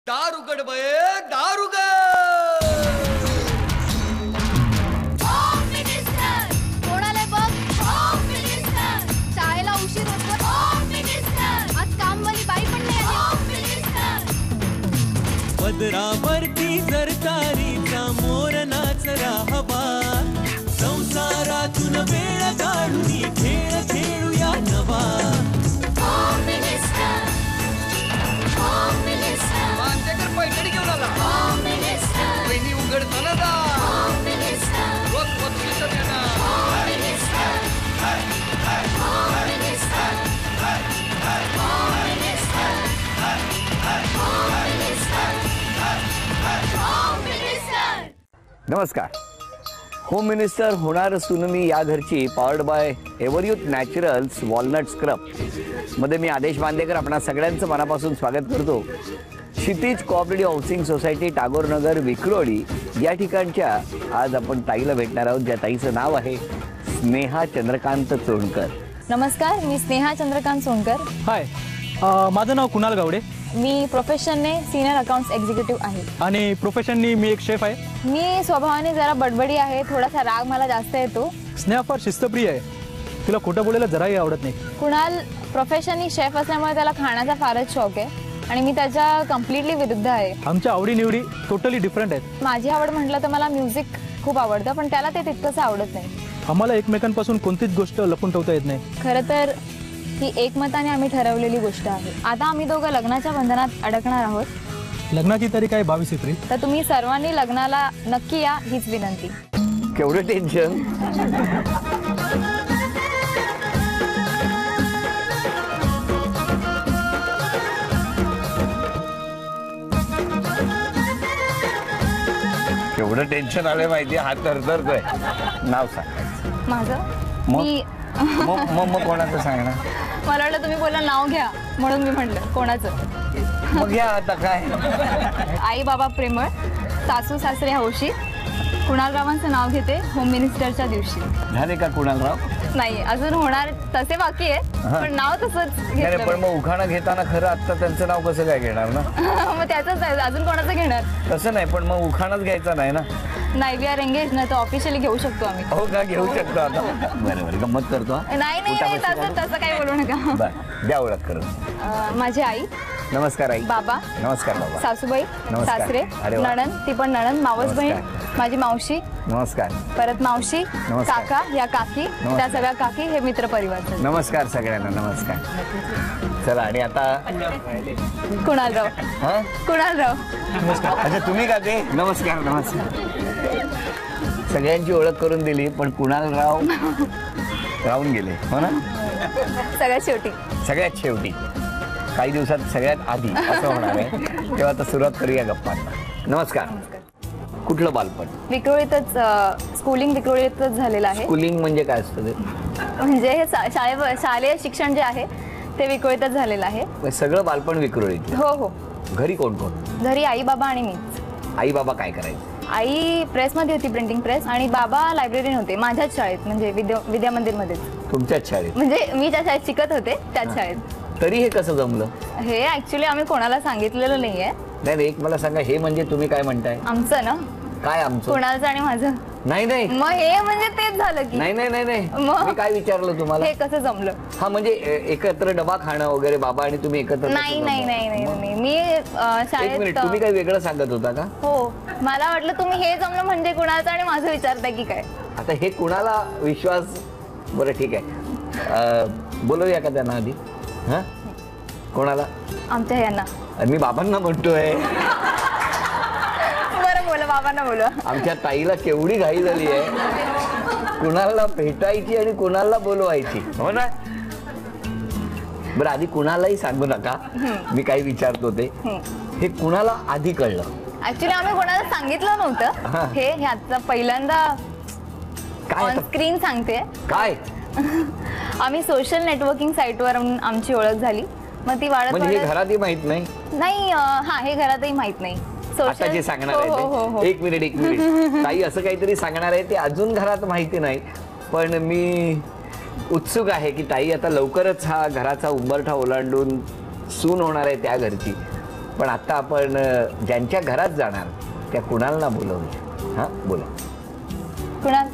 दारुगड बये दारुगड कोणाला बघ होम मिनिस्टर शाळेला उशीर होतो होम मिनिस्टर आज कामवाली बाई पण नाही आली होम मिनिस्टर पदरावरती सरकारीचा मोर नाचरा हवा संसारातून वेळ काढून खेळ खेळूया नवा होम मिनिस्टर मांजकर पैठणी घेऊन आला होम मिनिस्टर वहिनी उघडताना दा होम मिनिस्टर रोज बक्षीस देणार home minister home minister home minister home minister home minister नमस्कार. होम मिनिस्टर होणार असून मी या घरची powered by Everyuth naturals walnut scrub मध्ये मी आदेश बांदेकर आपणा सगळ्यांचं मनापासून स्वागत करतो. Kshitij cooperative housing society Tagorenagar Vikhroli या ठिकाणच्या आज आपण ताईला भेटणार आहोत, ज्या ताईचं नाव आहे स्नेहा चंद्रकांत चोणकर. नमस्कार, मी स्नेहा चंद्रकांत सोनकर. हाय, माझं नाव कुणाल गावडे मी प्रोफेशनने सिनियर अकाउंट्स एक्झिक्युटिव्ह आहे आणि प्रोफेशननी मी एक शेफ आहे. मी स्वभावाने जरा बडबडी आहे, थोडासा राग मला जास्त येतो. स्नेहा फार शिस्तप्रिय आहे, तिला खोटं बोलायला जराही आवडत नाही. कुणाल प्रोफेशननी शेफ असल्यामुळे त्याला खाण्याचा फारच शौक आहे आणि मी त्याच्या कम्प्लिटली विरुद्ध आहे. आमच्या आवडीनिवडी टोटली डिफरंट आहेत. माझी आवड म्हटलं तर मला म्युझिक खूप आवडतं, पण त्याला ते तितकंसं आवडत नाही. आम्हाला एकमेकांपासून कोणतीच गोष्ट लपून ठेवता येत नाही. खरं तर ही एकमताने आम्ही ठरवलेली गोष्ट आहे. आता आम्ही दोघं लग्नाच्या बंधनात अडकणार आहोत. लग्नाची तारीख आहे 22 एप्रिल. तर तुम्ही सर्वांनी लग्नाला नक्की या हीच विनंती. केवढं टेन्शन. केवढं टेन्शन आलंय माहिती, हात थरथरतोय. नाव सांगायचं माझं मग? मी मग कोणाचं सांगणार? मला वाटलं तुम्ही बोला नाव घ्या म्हणून मी म्हटलं कोणाचं. मग या आता काय. आई बाबा प्रेमळ, सासू सासरे हौशी. कुणालरावांचं नाव घेते होम मिनिस्टरच्या दिवशी. झाले का कुणालराव? नाही, अजून होणार तसे बाकी आहे, पण नाव तसंच नाही घेतलं पण मी. मग उखाणा घेताना खरं आता त्यांचं नाव कसं काय घेणार ना? मग त्याचंच आहे, अजून कोणाचं घेणार तसं नाही, पण मग उखाणाच घ्यायचा नाही ना. नाही, वी आर एंगेज ना, तर ऑफिशियली घेऊ शकतो आम्ही. हो का, घेऊ शकतो आता. बरोबर, गंमत करतो हा. नाही नाही नाही, तसं काही बोलू नका. बरं, द्या ओळख करून. माझी आई, नमस्कार आई. बाबा, नमस्कार बाबा. सासूबाई, नमस्कार. सासरे, अरे वा. नणंद, ती पण नणंद, मावस बहीण, नमस्कार. माझी मावशी, नमस्कार. परत मावशी, नमस्कार. काका, या काकी, त्या नमस्कार. सगळ्या काकी, हे मित्र परिवार. नमस्कार सगळ्यांना, नमस्कार. चला, आणि आता कुणालराव. हा कुणालराव. अच्छा, तुम्ही का ते? नमस्कार नमस्कार. सगळ्यांची ओळख करून दिली, पण कुणालराव राहून गेले, हो ना? सगळ्यात शेवटी. सगळ्यात शेवटी, काही दिवसात सगळ्यात आधी असं होणार आहे. तेव्हा आता सुरुवात करूया गप्पांना. नमस्कार. कुठलं बालपण? विक्रोळीतच स्कूलिंग विक्रोळीतच झालेलं आहे. स्कूलिंग म्हणजे काय असतं ते? म्हणजे हे शालेय शिक्षण जे आहे ते विक्रोळीतच झालेलं आहे. म्हणजे सगळं बालपण विक्रोळीत. हो हो. घरी कोण कोण? घरी आई बाबा आणि मीच. आई बाबा काय करायचे? आई प्रेसमध्ये होती, प्रिंटिंग प्रेस, आणि बाबा लायब्ररीन होते माझ्याच शाळेत, म्हणजे विद्या मंदिरमध्येच. तुमच्याच शाळेत? म्हणजे मी ज्या शाळेत शिकत होते त्याच शाळेत. तरी हे कसं जमलं? हे ऍक्च्युली आम्ही कोणाला सांगितलेलं नाहीये. नाही, एक मला सांगा, हे म्हणजे तुम्ही काय म्हणताय? आमचं ना, काय आमचं? कोणाचं आणि माझं. नाही नाही मग हे म्हणजे तेच झालं की. नाही नाही नाही नाही, मग? मी काय विचारलं तुम्हाला? हे कसं जमलं? हा, म्हणजे एकत्र डबा खाणं वगैरे, बाबा आणि तुम्ही एकत्र? नाही नाही नाही नाही नाही, मी एक मिनिट, तुम्ही शाळेत. काही वेगळं सांगत होता का? हो, मला वाटलं तुम्ही हे जमलं म्हणजे कुणाचं आणि माझं विचारताय की काय. आता हे कुणाला विश्वास? बरं ठीक आहे, बोलूया का त्यांना आधी? हा, कोणाला? आमच्या यांना. मी बाबांना म्हणतोय. बरं, बोला, बाबांना बोला. आमच्या ताईला केवढी घाई झाली आहे, कुणाला भेटायची आणि कुणाला बोलवायची, हो ना? बरं, आधी कुणालाही सांगू नका, मी काही विचारतो ते. हे कुणाला आधी कळलं? ऍक्च्युली आम्ही कोणाला सांगितलं हा. नव्हतं. हे ह्याचा पहिल्यांदा काय ऑन स्क्रीन सांगते. काय आम्ही सोशल नेटवर्किंग साईटवरून आमची ओळख झाली, मग ती वाढत म्हणजे हे वाढत. घरातही माहित नाही? नाही, हा, हे घरातही माहित नाही. आता जे सांगणार हो, हो, हो, आहे हो. ते, एक मिनिट ताई असं काहीतरी सांगणार आहे, ते अजून घरात माहिती नाही, पण मी उत्सुक आहे की ताई आता लवकरच हा घराचा उंबरठा ओलांडून सून होणार आहे त्या घरची. पण आता आपण ज्यांच्या घरात जाणार त्या कुणालना बोलवूया. हा बोला. कुणाल,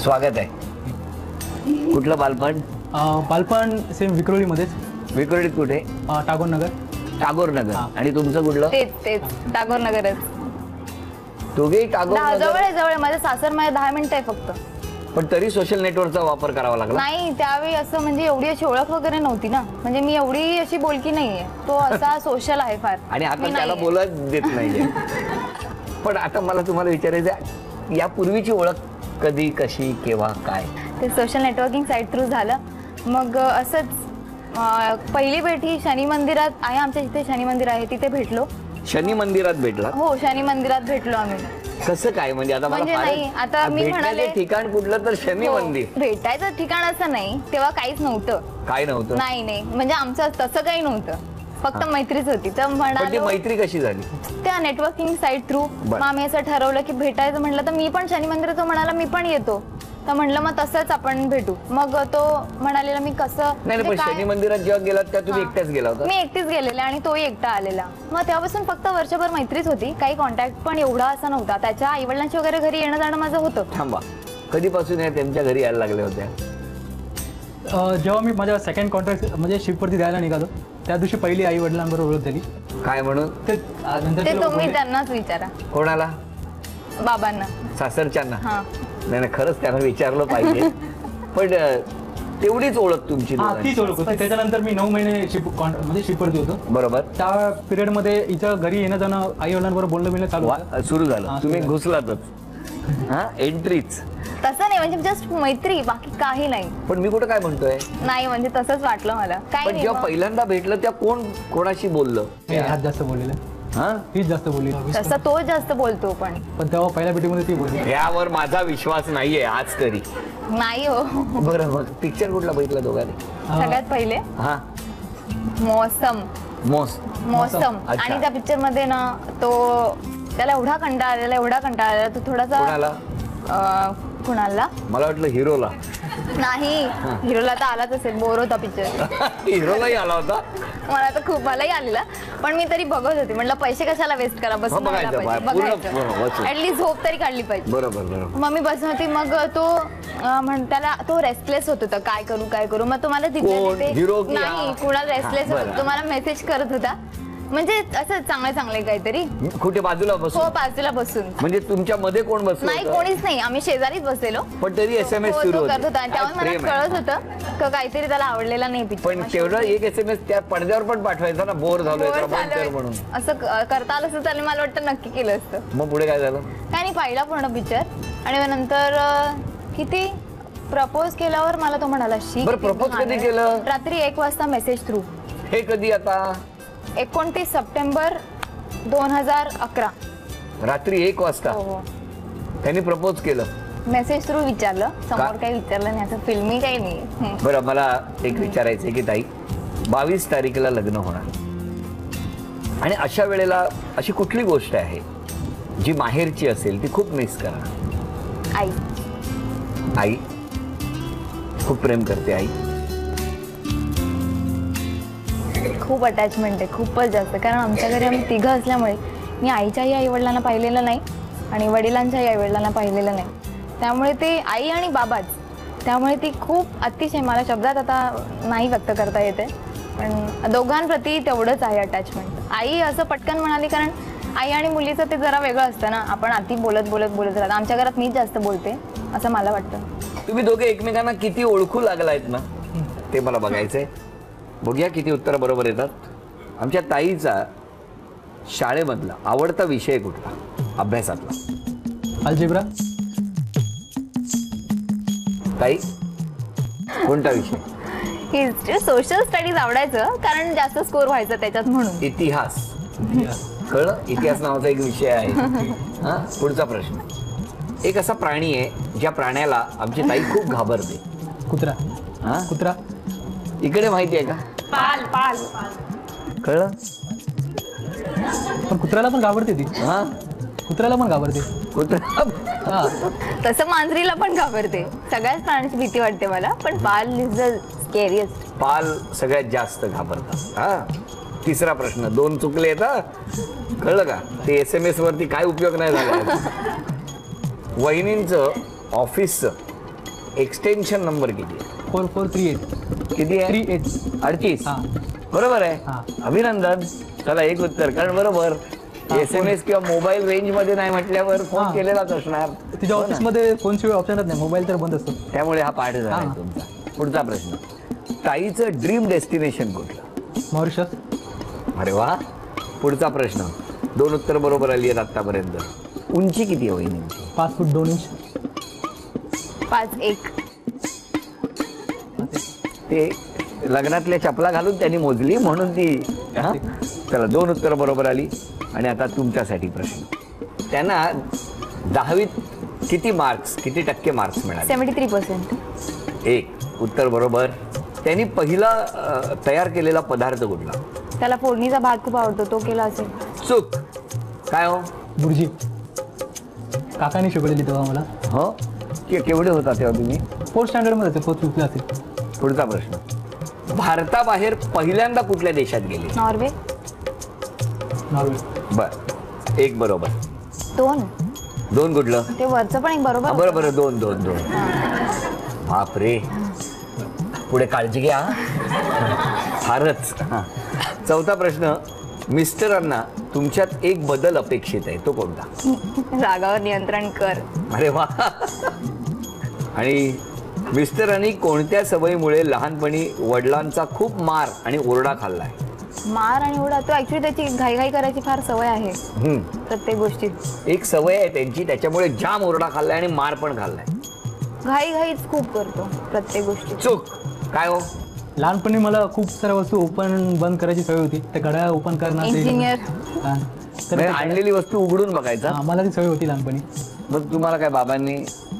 स्वागत आहे. कुठलं बालपण? बालपण सेम विक्रोळीमध्येच. विक्रोळीत कुठे? टागोर नगर. टागोर नगर. आणि तुमचं कुठलं? तेच टागोर नगरच. दोघेही टागोर जवळ नगर. आहे, जवळ आहे. माझं सासर माझ्या 10 मिनिटं आहे फक्त. पण तरी सोशल नेटवर्कचा वापर करावा लागला. नाही, त्यावेळी असं म्हणजे एवढी अशी ओळख वगैरे नव्हती ना. म्हणजे मी एवढी अशी बोलकी नाहीये. तो असा सोशल आहे फार. आणि आता मी त्याला नाहीये. बोलत देत नाहीये. पण आता मला तुम्हाला विचारायचं, यापूर्वीची ओळख कधी, कशी, केव्हा, काय? ते सोशल नेटवर्किंग साईट थ्रू झालं. मग असंच पहिली भेट ही शनी मंदिरात आहे. आमच्या इथे शनी मंदिर आहे, तिथे भेटलो. शनी मंदिरात भेटला? हो, शनी मंदिरात भेटलो आम्ही. कसं काय? म्हणजे आता मला म्हणजे नाही, आता मी भेटण्याचे म्हणाले ठिकाण कुठलं तर शनी हो, मंदिर. भेटायचं ठिकाण असं नाही, तेव्हा काहीच नव्हतं. काय नव्हतं? नाही म्हणजे आमचं तसं काही नव्हतं, फक्त मैत्रीच होती. तर पण ती म्हणालो मैत्री कशी झाली? त्या नेटवर्किंग साईट थ्रू. बरं. मग आम्ही असं ठरवलं की भेटायचं. म्हटलं तर मी पण शनी मंदिरात, तो म्हणाला मी पण येतो. तर म्हटलं मग तसंच आपण भेटू. मग तो म्हणालेला मी कसं नाही पण म्हणजे शनी मंदिरात जेव्हा गेलात त्या तुम्ही हा. एकट्याच गेला होता? मी एकटीच गेलेले आणि तोही एकटा आलेला. मग तेव्हापासून फक्त वर्षभर मैत्रीच होती. काही कॉन्टॅक्ट पण एवढा असा नव्हता. त्याच्या आईवडिलांची वगैरे घरी येणं जाणं माझं होतं. थांबा, कधीपासून या त्यांच्या घरी यायला लागल्या होत्या? जेव्हा मी माझ्या सेकंड कॉन्ट्रॅक्ट म्हणजे शिफ्टवरती द्यायला निघालो त्या दिवशी पहिली आई वडिलांबरोबर ओळख झाली. काय म्हणून? ते नंतर ते ते लोक तुम्ही बोलले, त्यांनाच विचारा, कोणाला? बाबांना. सासरच्यांना? हा. नाही खरंच त्यांना विचारलं पाहिजे. पण तेवढीच ओळख तुमची हा दोघांची. तीच ओळख होती. त्याच्यानंतर मी 9 महिने म्हणजे शिफ्टवरती होतो. बरोबर. त्या पिरियडमध्ये इथं घरी येणं जाणं आई वडिलांबरोबर बोलणं मिळणं चालू होतं. सुरू झालं. हा, तुम्ही सुरू घुसलातच. हा, एंट्रीच. तसं नाही, म्हणजे जस्ट मैत्री, बाकी काही नाही. पण मी कुठं काय म्हणतोय? नाही म्हणजे तसंच वाटलं मला. काय पण नाही जेव्हा मग. पहिल्यांदा भेटलं त्या कोणाशी बोललं? ह्यात जास्त बोललेलं. हा, तीच जास्त बोलली. तसं तो जास्त बोलतो पण तेव्हा पहिल्या भेटीमध्ये ती बोलली. यावर माझा विश्वास नाहीये आज तरी. नाही हो. बरं, मग पिक्चर कुठला बघितला दोघांनी? सगळ्यात पहिले हा, मौसम. अच्छा. आणि त्या पिक्चर मध्ये ना तो त्याला एवढा कंटाळा आलेला तो थोडासा कोणाला? कुणाला? मला वाटलं हिरोला. नाही, हिरोला तर आलाच असेल, बोर होता पिक्चर. हिरोलाही आला होता. मलाही आलेला, पण मी तरी बघत होते. म्हटलं पैसे कशाला वेस्ट करा, बसून बघायचं, पूर्ण. ऍटलीस्ट झोप तरी काढली पाहिजे. बरोबर. मग मी बसत होती. मग तो त्याला तो रेस्टलेस होत होता, काय करू. मग तो मला कोण? हिरो की नाही, हा? कुणाला रेस्टलेस हा, होत बरं. तो मला मेसेज करत होता. म्हणजे असं चांगले काहीतरी. कुठे बाजूला बसून? हो, बाजूला बसून. म्हणजे तुमच्या मध्ये कोण बसलं नाही, होतं? कोणीच नाही, आम्ही शेजारीच बसलेलो. पण तरी SMS हो, सुरू तो करत होती. होता. तेव्हा मला प्रेम आहे. कळत होतं का काहीतरी त्याला आवडलेला नाही पिक्चर. पण तेवढं एक SMS त्या पडद्यावर पण पाठवायचा ना, बोर झालोय तर बंद कर म्हणून. असं करता आलं असतं त्याने मला वाटतं नक्की केलं असतं. मग पुढे काय झालं? काय नाही, पाहिला पूर्ण पिक्चर. आणि मग नंतर किती प्रपोज केल्यावर मला तो म्हणाला शी. बरं, propose कधी केलं? रात्री 1 वाजता मेसेज थ्रू. हे कधी? आता 29 सप्टेंबर 2011. रात्री 1 वाजता हो. त्यांनी प्रपोज केलं? मेसेज थ्रू विचारलं, समोर का? काही विचारलं नाही. असं फिल्मी काही नाही. बरं, मला एक विचारायचंय की ताई, 22 तारखेला लग्न होणार आणि अशा वेळेला अशी कुठली गोष्ट आहे जी माहेरची असेल ती खूप मिस करणार? आई खूप प्रेम करते. आई खूप अटॅचमेंट आहे, खूपच जास्त. कारण आमच्या घरी आम्ही तिघं असल्यामुळे मी आईच्याही आईवडिलांना पाहिलेलं नाही आणि वडिलांच्याही आईवडिलांना पाहिलेलं नाही. त्यामुळे ते आई आणि बाबाच. त्यामुळे ती खूप अतिशय, मला शब्दात आता नाही व्यक्त करता येते, पण दोघांप्रती तेवढंच आहे अटॅचमेंट. आई असं पटकन म्हणाली, कारण आई आणि मुलीचं ते जरा वेगळं असतं ना. आपण अति बोलत राहतो. आमच्या घरात मीच जास्त बोलते असं मला वाटतं. तुम्ही दोघे एकमेकांना किती ओळखू लागलायत ना, ते मला बघायचंय. बघूया किती उत्तर बरोबर येतात. आमच्या ताईचा शाळेमधला आवडता विषय कुठला, अभ्यासातला? अल्जेब्रा. ताई, कोणता विषय? हिस्ट्री, सोशल स्टडीज आवडायचं, कारण जास्त स्कोर व्हायचं त्याच्यात म्हणून. इतिहास. कळलं? इतिहास नावाचा एक विषय आहे. हा, पुढचा प्रश्न. एक असा प्राणी आहे ज्या प्राण्याला आमची ताई खूप घाबरते. कुत्रा. हा, कुत्रा. इकडे माहिती आहे का? पाल. कळलं? पण कुत्र्याला पण घाबरते ती. हा, कुत्र्याला पण घाबरते. कुत्रा. हा. तसं मांजरीला पण घाबरते. सगळ्याच प्राण्यांची भीती वाटते मला, पण पाल इज द स्केरियस्ट. पाल सगळ्यात जास्त घाबरतात. हा, तिसरा प्रश्न, 2 चुकले आहेत. कळलं का? ते SMS वरती काय उपयोग नाही झाला. वहिनींचं ऑफिसचं एक्सटेन्शन नंबर किती आहे? 4438. किती आहे? 38. 38. हा. बरोबर आहे. हा. अभिनंदन. चला एक उत्तर, कारण बरोबर SMS किंवा मोबाईल रेंज मध्ये नाही म्हटल्यावर फोन हा. केलेलाच असणार. तिच्या ऑफिसमध्ये फोनशिवाय ऑप्शनच नाही, मोबाईल तर बंद असतो. त्यामुळे हा पाठ झाला हा. तुमचा. पुढचा प्रश्न, ताईचं ड्रीम डेस्टिनेशन कुठलं? मॉरिशस. अरे वा. पुढचा प्रश्न, 2 उत्तर बरोबर आली आहेत आतापर्यंत. उंची किती आहे वहिनींची? 5 फूट 2 इंच. 5'1". ते लग्नातल्या चपला घालून त्यांनी मोजली म्हणून ती. हा? चला 2 उत्तर बरोबर आली. आणि आता तुमच्यासाठी प्रश्न, त्यांना 10वीत किती मार्क्स, किती टक्के मार्क्स मिळाले? 73%. 1 उत्तर बरोबर. त्यांनी पहिला तयार केलेला पदार्थ कुठला? त्याला फोडणीचा भात खूप आवडतो, तो केला असेल. चूक. काय हो? बुर्जी. काकाने शिकवलेली तेव्हा मला. हो, केवढे होता तेव्हा तुम्ही? 4th स्टँडर्डमध्ये असेल, 4th असेल. पुढचा प्रश्न, भारताबाहेर पहिल्यांदा कुठल्या देशात गेले? नॉर्वे. नॉर्वे. बर, 1 बरोबर. 2 कुठलं? ते वरचं पण एक बरोबर. बरोबर, 2. बाप रे, पुढे काळजी घ्या. फारच. चौथा प्रश्न, मिस्टरांना तुमच्यात एक बदल अपेक्षित आहे, तो कोणता? रागावर नियंत्रण कर. अरे वा. आणि मिस्टरांनी कोणत्या सवयीमुळे लहानपणी वडिलांचा खूप मार आणि ओरडा खाल्लाय? मार आणि ओरडा, तो ऍक्च्युली त्याची घाईघाई करायची फार सवय आहे प्रत्येक गोष्टीत. एक सवय आहे त्यांची, त्याच्यामुळे जाम ओरडा खाल्लाय आणि मार पण खाल्लाय. घाईघाईच खूप करतो प्रत्येक गोष्टीत. चूक. काय हो? लहानपणी मला खूप साऱ्या वस्तू ओपन बंद करायची सवय होती. ते घड्याळ ओपन करणं असेल. इंजिनियर. हा. तर म्हणजे आणलेली वस्तू उघडून बघायचा. हा, मला ती सवय होती लहानपणी. मग तुम्हाला काय बाबांनी?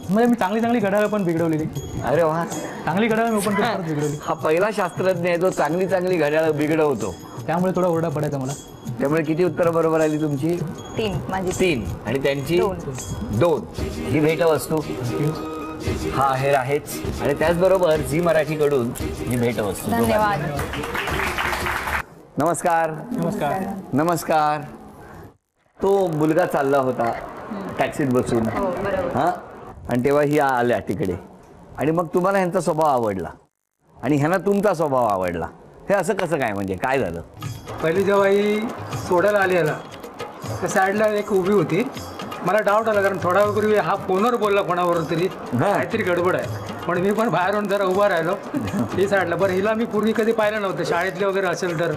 म्हणजे मी चांगली घड्याळ पण बिघडवलेली. अरे वा. चांगली घड्याळ मी ओपन करून बिघडवली. हा पहिला शास्त्रज्ञ आहे जो चांगली घड्याळ बिघडवतो. त्यामुळे थोडा ओरडा पडायचा मला. त्यामुळे किती उत्तरं बरोबर आली तुमची? 3. माझी 3. आणि त्यांची 2. ही भेटवस्तू हा आहेर आहेच. आणि त्याचबरोबर झी मराठीकडून ही भेटवस्तू. धन्यवाद. नमस्कार. नमस्कार. नमस्कार. तो मुलगा चालला होता टॅक्सीत बसून. हा, आणि तेव्हा ही आल्या तिकडे, आणि मग तुम्हाला ह्यांचा स्वभाव आवडला आणि ह्यांना तुमचा स्वभाव आवडला. हे असं कसं काय, म्हणजे काय झालं? पहिली जेव्हा ही सोडायला आली याला, त्या साईडला एक उभी होती. मला डाऊट आला, कारण थोडा वेळपूर्वी हा फोनवर बोलला कोणाबरोबर तरी, काहीतरी गडबड आहे. पण मी पण बाहेरून जरा उभा राहिलो ही साईडला. बरं, हिला मी पूर्वी कधी पाहिलं नव्हतं, शाळेतले वगैरे असेल तर.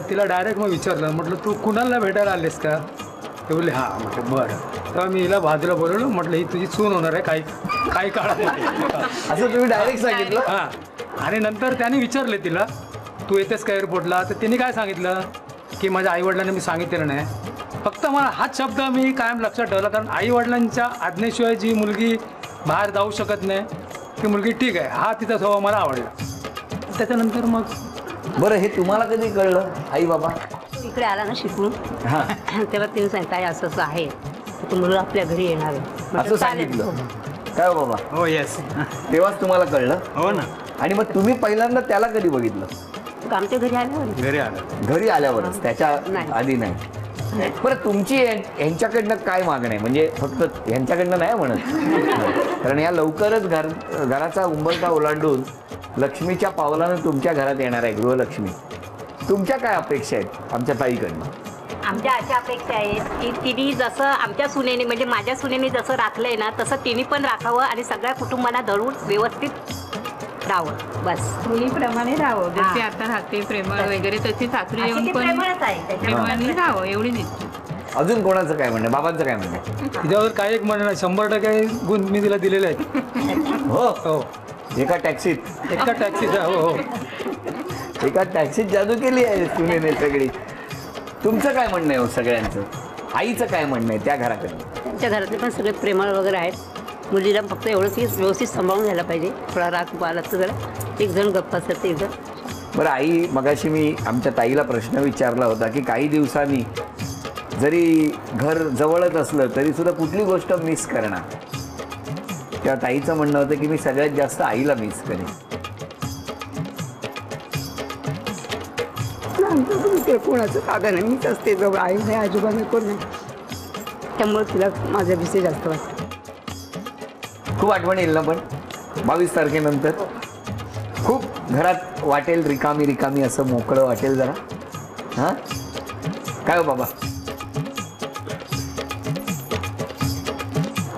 तिला डायरेक्ट मग विचारलं, म्हटलं तू कुणाला भेटायला आलेस का? ते बोलले हा. म्हटलं बरं. तेव्हा मी हिला बाजूला बोलवलं, म्हटलं ही तुझी सून होणार आहे काही काळात. असं तुम्ही डायरेक्ट सांगितलं? हां. आणि नंतर त्याने विचारले तिला, तू येतेस का एअरपोर्टला? तर तिने काय सांगितलं की माझ्या आईवडिलांनी मी सांगितलेलं नाही. फक्त मला हाच शब्द मी कायम लक्षात ठेवला, कारण आईवडिलांच्या आज्ञेशिवाय जी मुलगी बाहेर जाऊ शकत नाही ती मुलगी ठीक आहे. हा तिचा स्वभाव मला आवडला. त्याच्यानंतर मग बरं, हे तुम्हाला कधी कळलं आई बाबा? इकडे आला ना शिकून, हा, तेव्हा तिने सांगितलं आहे असं असं आहे, तर मुलगा आपल्या घरी येणार आहे. म्हटलं, असं चालेल. सांगितलं काय हो बाबा? हो येस. तेव्हाच तुम्हाला कळलं? हो ना. आणि मग तुम्ही पहिल्यांदा त्याला कधी बघितलं? मग आमच्या घरी आल्यावर घरी आलं. घरी आल्यावरच, त्याच्या नाही. आधी नाही. बरं, तुमची यांच्याकडनं काय मागणं आहे? म्हणजे फक्त यांच्याकडनं नाही म्हणत, कारण या लवकरच घराचा उंबरठा ओलांडून लक्ष्मीच्या पावलानं तुमच्या घरात येणार आहे गृहलक्ष्मी. तुमच्या काय अपेक्षा आहेत आमच्या ताईकडनं? आमच्या अशा अपेक्षा आहेत की तिने जसं आमच्या सुनेने म्हणजे माझ्या सुनेने जसं राखलंय ना तसं तिने पण राखावं आणि सगळ्या कुटुंबाला धरून व्यवस्थित राहावं. बस मुलीप्रमाणे राहावं, जशी हा. आता राहते प्रेमळ वगैरे, तशी सासरी अशी येऊन ती पण प्रेमळच आहे त्याच्यामुळे. प्रेमाने राहावं एवढी इच्छा. अजून कोणाचं काय म्हणणं? बाबांचं काय म्हणणं? तिच्यावर काही एक म्हणणं 100% गुण मी तिला दिलेले आहेत. हो हो. एका टॅक्सीत एका टॅक्सीचा. हो हो. एका टॅक्सीत जादू केली आहे सुनेने सगळी. तुमचं काय म्हणणं आहे हो सगळ्यांचं? आईचं काय म्हणणं आहे त्या घराकडनं? त्यांच्या घरातले पण सगळे प्रेमळ वगैरे आहेत. मुलीला फक्त एवढंच की व्यवस्थित सांभाळून घ्यायला पाहिजे. थोडा राग आला तर जरा एक जण गप्पा असतात, एक जण. बरं आई, मगाशी मी आमच्या ताईला प्रश्न विचारला होता की काही दिवसांनी जरी घर जवळच असलं तरी सुद्धा कुठली गोष्ट मिस करणार? तेव्हा ताईचं म्हणणं होतं की मी सगळ्यात जास्त आईला मिस करेन. आमचं कोणाचं काका नाही, मीच असते जवळ. आई नाही, आजोबा नाही, कोण नाही. त्यामुळे तिला माझ्याविषयी जास्त वाटतं. खूप आठवण येईल ना पण 22 तारखेनंतर खूप घरात वाटेल रिकामी रिकामी, असं मोकळं वाटेल जरा. हां काय हो बाबा,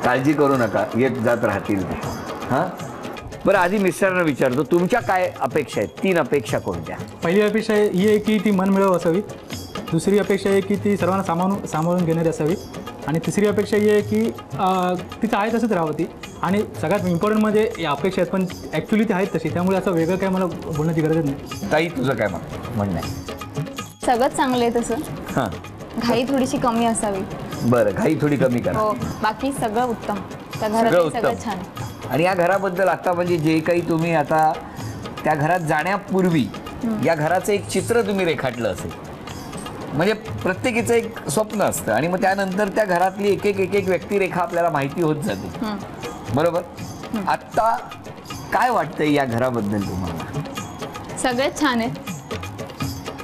काळजी करू नका, येत जात राहतील ते. हां बरं, आधी मिस्टरांना विचारतो, तुमच्या काय अपेक्षा आहेत? 3 अपेक्षा कोणत्या? पहिली अपेक्षा ही आहे की ती मनमिळावू असावी. दुसरी अपेक्षा आहे की ती सर्वांना सांभाळून घेणारी असावी. आणि तिसरी अपेक्षा ही आहे की तिचं आहे तसंच राहावं ती. आणि सगळ्यात इम्पॉर्टंट म्हणजे या अपेक्षा आहेत, पण ॲक्च्युली ती आहेत तशी, त्यामुळे असं वेगळं काय मला बोलण्याची गरज नाही. ताई तुझं काय म्हणणं आहे? सगळंच चांगलं आहे तसं. हां घाई थोडीशी कमी असावी. बरं, घाई थोडी कमी करा. हो, बाकी सगळं उत्तम. त्या सगळं घरात उत्तम. सगळं छान. आणि या घराबद्दल आता म्हणजे जे काही तुम्ही आता त्या घरात जाण्यापूर्वी या घराचं एक चित्र तुम्ही रेखाटलं असेल, म्हणजे प्रत्येकीचं एक स्वप्न असतं, आणि मग त्यानंतर त्या घरातली एक एक व्यक्तिरेखा आपल्याला माहिती होत जाते. बरोबर. आत्ता काय वाटतंय या घराबद्दल तुम्हाला? सगळेच छान आहे.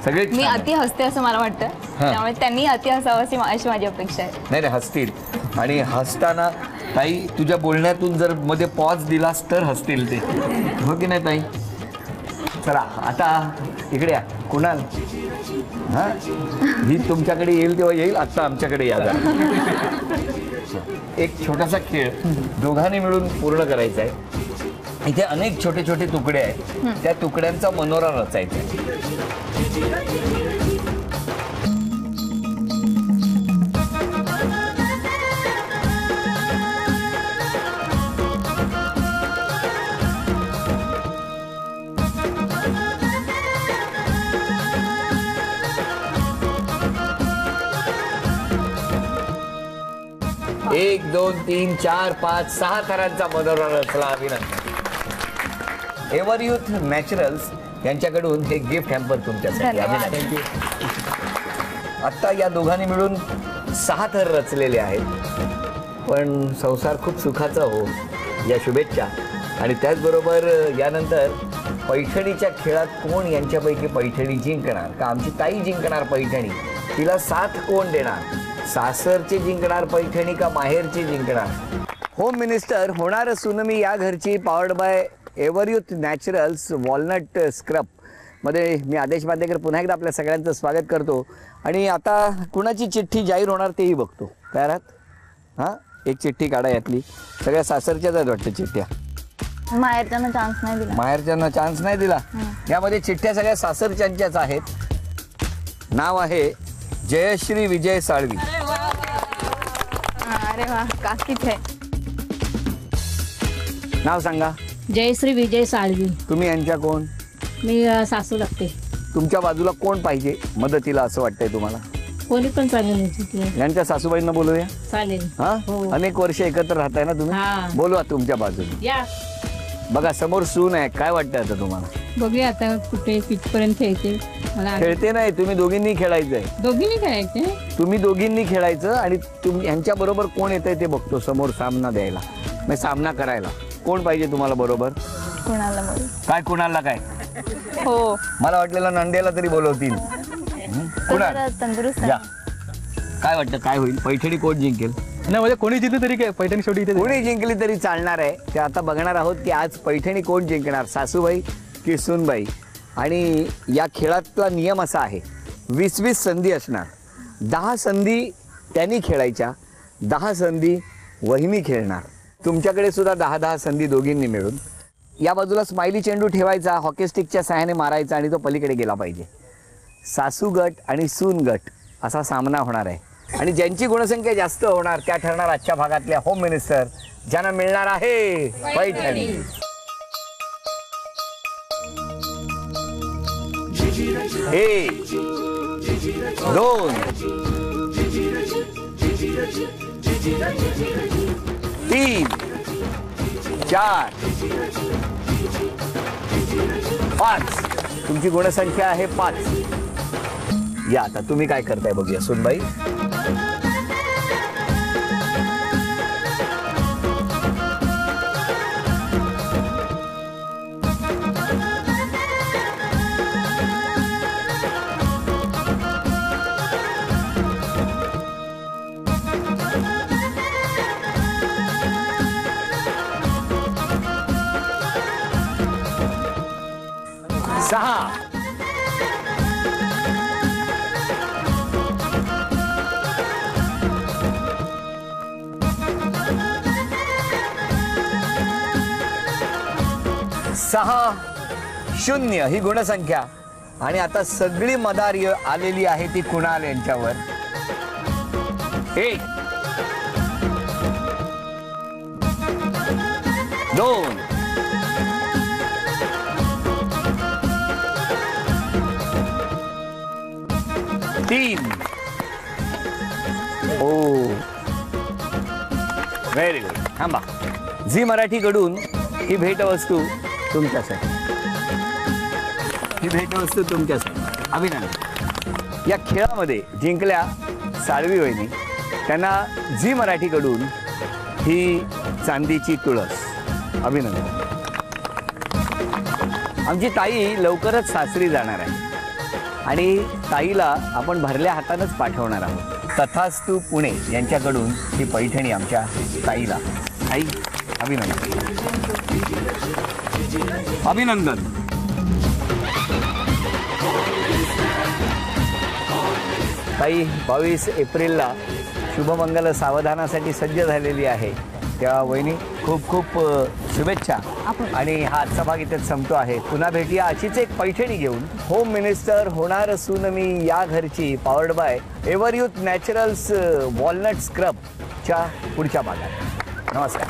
सगळे मी अति हसते असं मला वाटतं, त्यामुळे त्यांनी अति हसावं अशी माझी अपेक्षा आहे. नाही हसतील. आणि हसताना ताई तुझ्या बोलण्यातून जर मध्ये पॉज दिलास तर हसतील ते, हो की नाही ताई? चला आता इकडे या. कुणाल, हां ही तुमच्याकडे येईल तेव्हा येईल, आत्ता आमच्याकडे या. एक छोटासा खेळ दोघांनी मिळून पूर्ण करायचा आहे. इथे अनेक छोटे छोटे तुकडे आहेत, त्या तुकड्यांचा मनोरा रचायचा आहे. एक 2 3 4 5 6 थरांचा मनोरा रचला. अभिनंदन. एव्हरयूथ नॅचरल्स यांच्याकडून हे गिफ्ट हॅम्पर तुमच्यासाठी. अभिनंदन. आत्ता या दोघांनी मिळून 6 थर रचलेले आहेत. पण संसार खूप सुखाचा हो या शुभेच्छा. आणि त्याचबरोबर यानंतर पैठणीच्या खेळात कोण यांच्यापैकी पैठणी जिंकणार? का आमची ताई जिंकणार पैठणी? तिला साथ कोण देणार? सासरचे जिंकणार पैठणी का माहेरची जिंकणार? होम मिनिस्टर होणार सुनमी या घरची powered by Everyuth naturals walnut scrub मध्ये मी आदेश बांदेकर पुन्हा एकदा आपल्या सगळ्यांचं स्वागत करतो. आणि आता कुणाची चिठ्ठी जाहीर होणार तेही बघतो. तयार आहात? हां एक चिठ्ठी काढा यातली. सगळ्या सासरच्याच आहेत वाटतं चिठ्ठ्या. माहेरच्यांना चान्स नाही दिला. माहेरच्यांना चान्स नाही दिला. यामध्ये चिठ्ठ्या सगळ्या सासरच्यांच्याच आहेत. नाव आहे जयश्री विजय साळवी. अरे वा, काकीच आहे. नाव सांगा. जयश्री विजय साळवी. तुम्ही यांच्या कोण? मी सासू लागते. तुमच्या बाजूला कोण पाहिजे मदतीला असं वाटतंय तुम्हाला? कोणी पण चालेल. यांच्या सासूबाईंना बोलूया. चालेल. हा अनेक वर्ष एकत्र राहताय ना तुम्ही. बोलवा तुमच्या बाजूने. या बघा समोर सून आहे. काय वाटतं आता तुम्हाला? बघूया आता कुठे कितपर्यंत खेळते. खेळते नाही, तुम्ही दोघींनी खेळायचंय. दोघींनी खेळायचे. तुम्ही दोघींनी खेळायचं आणि ह्यांच्या बरोबर कोण येतंय ते बघतो. समोर सामना द्यायला, म्हणजे सामना करायला कोण पाहिजे तुम्हाला बरोबर? कुणाला काय कुणाला काय? हो मला वाटलेलं नंदेला तरी बोलवतील. तंदुरुस्त. काय वाटतं काय होईल? पैठणी कोण जिंकेल? नाही म्हणजे कोणी जिंकली तरी काय, पैठणी शेवटी इथे कोणी जिंकली तरी चालणार आहे. ते आता बघणार आहोत की आज पैठणी कोण जिंकणार, सासूबाई की सूनबाई. आणि या खेळातला नियम असा आहे, 20-20 संधी असणार. 10 संधी त्यांनी खेळायच्या, 10 संधी वहिनी खेळणार. तुमच्याकडे सुद्धा 10-10 संधी दोघींनी मिळून. या बाजूला स्माइली चेंडू ठेवायचा, हॉकी स्टिकच्या सहाय्याने मारायचा आणि तो पलीकडे गेला पाहिजे. सासू गट आणि सून गट असा सामना होणार आहे. आणि ज्यांची गुणसंख्या जास्त होणार त्या ठरणार आजच्या भागातल्या होम मिनिस्टर, ज्यांना मिळणार आहे पैठणी. एक 2 3 4 5. तुमची गुणसंख्या आहे 5. या आता तुम्ही काय करताय बघूया सुनबाई. 6-0 ही गुणसंख्या. आणि आता सगळी मदार आलेली आहे ती कुणाल यांच्यावर. 1 2 3. ओ व्हेरी गुड. थांबा. झी मराठीकडून ही भेटवस्तू तुमच्यासाठी. ही भेटवस्तू तुमच्यासाठी. अभिनंदन. या खेळामध्ये जिंकल्या साळवी वहिनी. त्यांना झी मराठीकडून ही चांदीची तुळस. अभिनंदन. आमची ताई लवकरच सासरी जाणार आहे आणि ताईला आपण भरल्या हातानंच पाठवणार आहोत. तथास्तु पुणे यांच्याकडून ही पैठणी आमच्या ताईला. ताई अभिनंदन. अभिनंदन. ताई 22 एप्रिलला शुभमंगल सावधानासाठी सज्ज झालेली आहे. त्या वहिनी खूप खूप शुभेच्छा. आणि हा आजचा भाग इथेच संपतो आहे. पुन्हा भेटूया अशीच एक पैठणी घेऊन. होम मिनिस्टर होणार सून मी या घरची, powered by Everyuth naturals walnut स्क्रबच्या पुढच्या भागात. नमस्कार.